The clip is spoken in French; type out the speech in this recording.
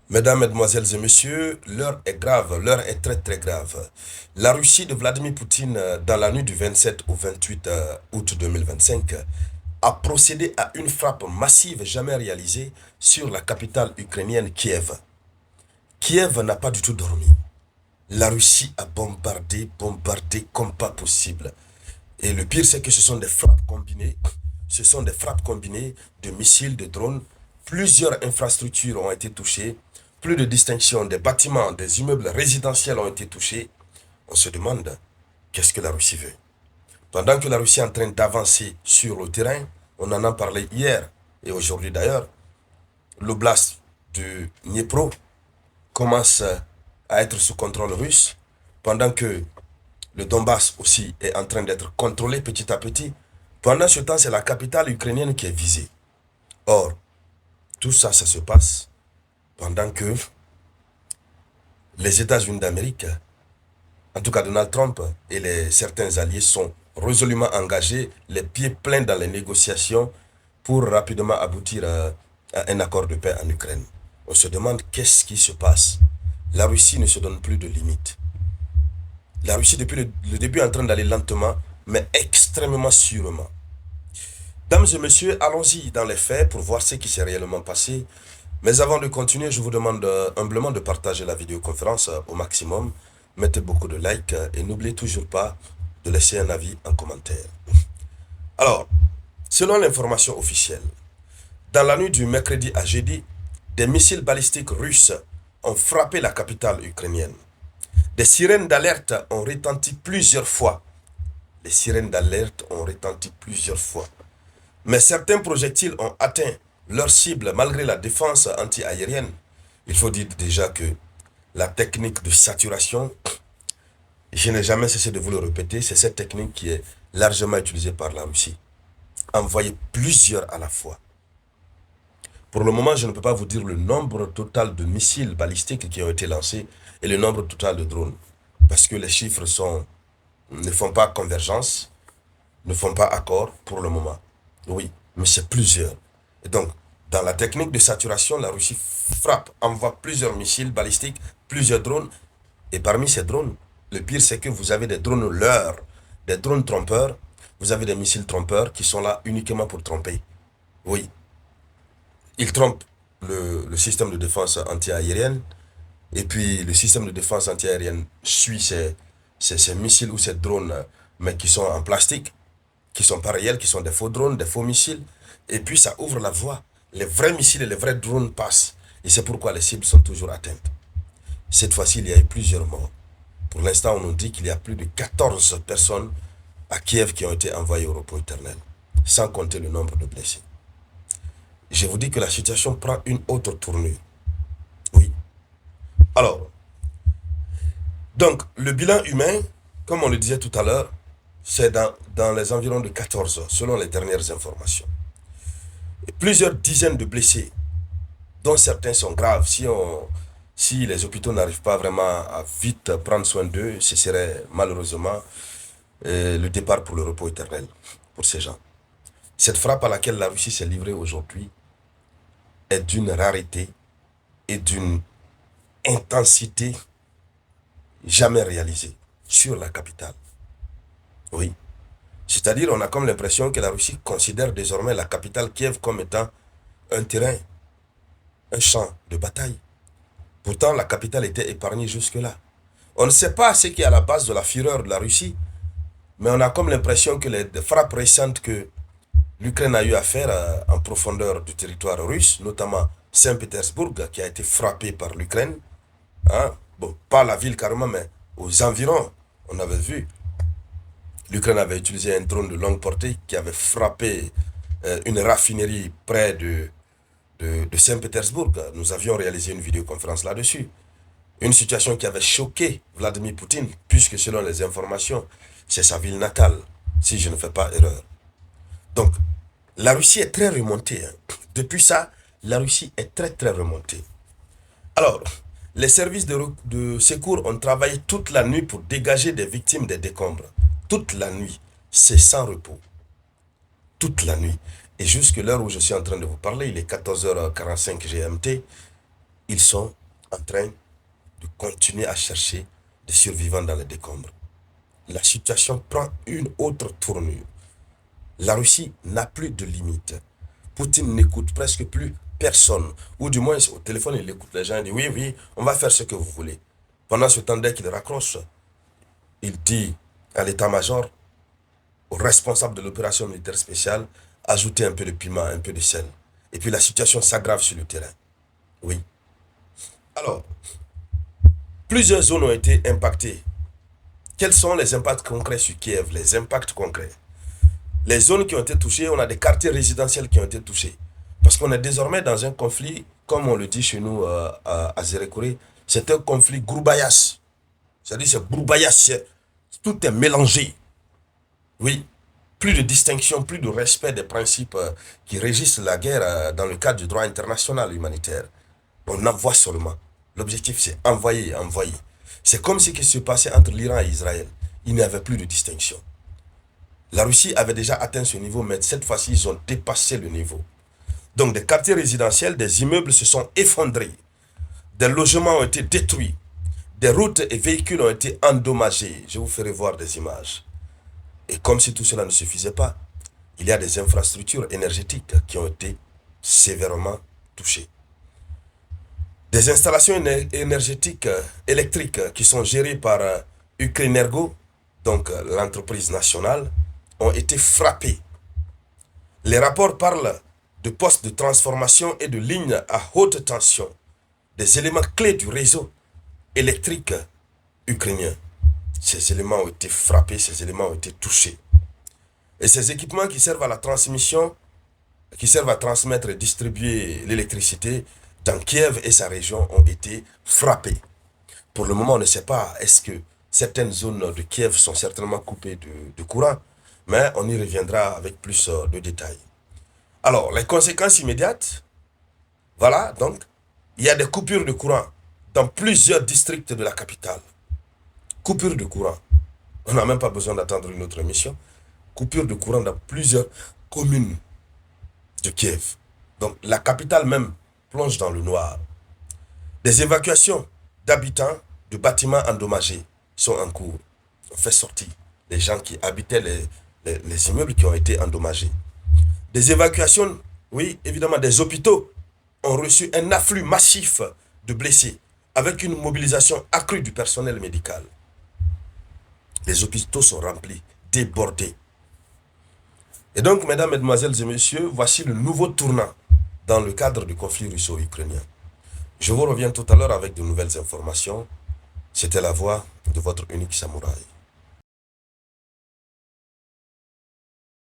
Mesdames, Mesdemoiselles et Messieurs, l'heure est grave, l'heure est très très grave. La Russie de Vladimir Poutine, dans la nuit du 27 au 28 août 2025, a procédé à une frappe massive jamais réalisée sur la capitale ukrainienne Kiev. Kiev n'a pas du tout dormi. La Russie a bombardé, bombardé comme pas possible. Et le pire, c'est que ce sont des frappes combinées. Ce sont des frappes combinées de missiles, de drones. Plusieurs infrastructures ont été touchées. Plus de distinction, des bâtiments, des immeubles résidentiels ont été touchés. On se demande qu'est-ce que la Russie veut. Pendant que la Russie est en train d'avancer sur le terrain, on en a parlé hier et aujourd'hui d'ailleurs, l'oblast de Dnipro commence à être sous contrôle russe, pendant que le Donbass aussi est en train d'être contrôlé petit à petit. Pendant ce temps, c'est la capitale ukrainienne qui est visée. Or, tout ça, ça se passe pendant que les États-Unis d'Amérique, en tout cas Donald Trump et certains alliés sont résolument engagés, les pieds pleins dans les négociations pour rapidement aboutir à un accord de paix en Ukraine. On se demande qu'est-ce qui se passe. La Russie ne se donne plus de limites. La Russie, depuis le début, est en train d'aller lentement, mais extrêmement sûrement. Dames et messieurs, allons-y dans les faits pour voir ce qui s'est réellement passé. Mais avant de continuer, je vous demande humblement de partager la vidéoconférence au maximum. Mettez beaucoup de likes et n'oubliez toujours pas de laisser un avis en commentaire. Alors, selon l'information officielle, dans la nuit du mercredi à jeudi, des missiles balistiques russes ont frappé la capitale ukrainienne. Des sirènes d'alerte ont retenti plusieurs fois. Les sirènes d'alerte ont retenti plusieurs fois. Mais certains projectiles ont atteint leur cible malgré la défense anti-aérienne. Il faut dire déjà que la technique de saturation, je n'ai jamais cessé de vous le répéter, c'est cette technique qui est largement utilisée par la Russie. Envoyer plusieurs à la fois. Pour le moment, je ne peux pas vous dire le nombre total de missiles balistiques qui ont été lancés et le nombre total de drones. Parce que les chiffres ne font pas convergence, ne font pas accord pour le moment. Oui, mais c'est plusieurs. Et donc, dans la technique de saturation, la Russie frappe, envoie plusieurs missiles balistiques, plusieurs drones. Et parmi ces drones, le pire, c'est que vous avez des drones leurres, des drones trompeurs. Vous avez des missiles trompeurs qui sont là uniquement pour tromper. Oui, ils trompent le système de défense anti-aérienne. Et puis, le système de défense anti-aérienne suit ces missiles ou ces drones, mais qui sont en plastique, qui sont pas réels, qui sont des faux drones, des faux missiles. Et puis ça ouvre la voie. Les vrais missiles et les vrais drones passent. Et c'est pourquoi les cibles sont toujours atteintes. Cette fois-ci, il y a eu plusieurs morts. Pour l'instant, on nous dit qu'il y a plus de 14 personnes à Kiev qui ont été envoyées au repos éternel, sans compter le nombre de blessés. Je vous dis que la situation prend une autre tournure. Oui. Alors, donc, le bilan humain, comme on le disait tout à l'heure, c'est dans les environs de 14 selon les dernières informations. Et plusieurs dizaines de blessés, dont certains sont graves. Si les hôpitaux n'arrivent pas vraiment à vite prendre soin d'eux, ce serait malheureusement le départ pour le repos éternel pour ces gens. Cette frappe à laquelle la Russie s'est livrée aujourd'hui est d'une rareté et d'une intensité jamais réalisée sur la capitale. Oui. C'est-à-dire, on a comme l'impression que la Russie considère désormais la capitale Kiev comme étant un terrain, un champ de bataille. Pourtant, la capitale était épargnée jusque-là. On ne sait pas ce qui est à la base de la fureur de la Russie, mais on a comme l'impression que les frappes récentes que l'Ukraine a eu à faire en profondeur du territoire russe, notamment Saint-Pétersbourg, qui a été frappé par l'Ukraine, hein, bon, pas la ville carrément, mais aux environs, on avait vu, l'Ukraine avait utilisé un drone de longue portée qui avait frappé une raffinerie près de Saint-Pétersbourg. Nous avions réalisé une vidéoconférence là-dessus. Une situation qui avait choqué Vladimir Poutine, puisque selon les informations, c'est sa ville natale, si je ne fais pas erreur. Donc, la Russie est très remontée. Depuis ça, la Russie est très très remontée. Alors, les services de secours ont travaillé toute la nuit pour dégager des victimes des décombres. Toute la nuit. C'est sans repos. Toute la nuit. Et jusque l'heure où je suis en train de vous parler, il est 14h45 GMT. ils sont en train de continuer à chercher des survivants dans les décombres. La situation prend une autre tournure. La Russie n'a plus de limites. Poutine n'écoute presque plus personne. Ou du moins, au téléphone, il écoute les gens. Il dit oui, oui, on va faire ce que vous voulez. Pendant ce temps, dès qu'il raccroche, il dit à l'état-major, au responsable de l'opération militaire spéciale, ajoutez un peu de piment, un peu de sel. Et puis la situation s'aggrave sur le terrain. Oui. Alors, plusieurs zones ont été impactées. Quels sont les impacts concrets sur Kiev? Les impacts concrets. Les zones qui ont été touchées, on a des quartiers résidentiels qui ont été touchés. Parce qu'on est désormais dans un conflit, comme on le dit chez nous à Zérekore, c'est un conflit groubayas. C'est-à-dire c'est groubayas, tout est mélangé. Oui, plus de distinction, plus de respect des principes qui régissent la guerre dans le cadre du droit international humanitaire. On envoie seulement. L'objectif, c'est envoyer, envoyer. C'est comme ce qui se passait entre l'Iran et Israël. Il n'y avait plus de distinction. La Russie avait déjà atteint ce niveau, mais cette fois-ci, ils ont dépassé le niveau. Donc, des quartiers résidentiels, des immeubles se sont effondrés. Des logements ont été détruits. Des routes et véhicules ont été endommagés. Je vous ferai voir des images. Et comme si tout cela ne suffisait pas, il y a des infrastructures énergétiques qui ont été sévèrement touchées. Des installations énergétiques électriques qui sont gérées par Ukrenergo, donc l'entreprise nationale, ont été frappées. Les rapports parlent de postes de transformation et de lignes à haute tension, des éléments clés du réseau électrique ukrainien. Ces éléments ont été frappés, ces éléments ont été touchés. Et ces équipements qui servent à la transmission, qui servent à transmettre et distribuer l'électricité dans Kiev et sa région ont été frappés. Pour le moment, on ne sait pas, est-ce que certaines zones de Kiev sont certainement coupées de courant, mais on y reviendra avec plus de détails. Alors, les conséquences immédiates, voilà, donc, il y a des coupures de courant dans plusieurs districts de la capitale. Coupure de courant. On n'a même pas besoin d'attendre une autre émission. Coupure de courant dans plusieurs communes de Kiev. Donc, la capitale même plonge dans le noir. Des évacuations d'habitants de bâtiments endommagés sont en cours. On fait sortir les gens qui habitaient les immeubles qui ont été endommagés. Des évacuations, oui, évidemment, des hôpitaux ont reçu un afflux massif de blessés avec une mobilisation accrue du personnel médical. Les hôpitaux sont remplis, débordés. Et donc, mesdames, mesdemoiselles et messieurs, voici le nouveau tournant dans le cadre du conflit russo-ukrainien. Je vous reviens tout à l'heure avec de nouvelles informations. C'était la voix de votre unique samouraï.